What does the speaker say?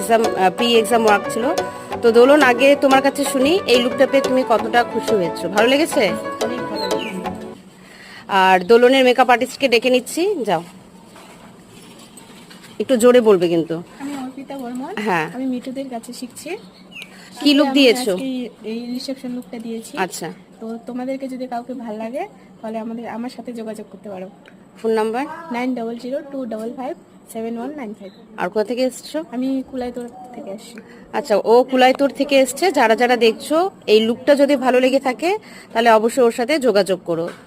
Exam pre exam work ছিল। তো দোলন, আগে তোমার কাছে শুনি, এই লুকটা পেয়ে তুমি কতটা খুশি হয়েছো, ভালো লেগেছে? অনেক ভালো লেগেছে। আর দোলনের মেকআপ আর্টিস্টকে ডেকে নিচ্ছি, যাও। একটু জোরে বলবে কিন্তু। আমি অর্পিতা বর্মন। হ্যাঁ। আমি মিঠুদের কাছে শিখছি। কি লুক আমি দিয়েছো? আজকে এই রিসেপশন লুকটা দিয়েছি। আচ্ছা। তো তোমাদেরকে যদি কাউকে ভালো লাগে তাহলে আমার সাথে যোগাযোগ করতে পারো। Phone number? 9002557195। আর কোথা থেকে এসছো? আমি কুলাইতোর থেকে আসছি। আচ্ছা, ও কুলাইতোর থেকে এসছে। যারা যারা দেখছো, এই লুকটা যদি ভালো লেগে থাকে তাহলে অবশ্যই ওর সাথে যোগাযোগ করো।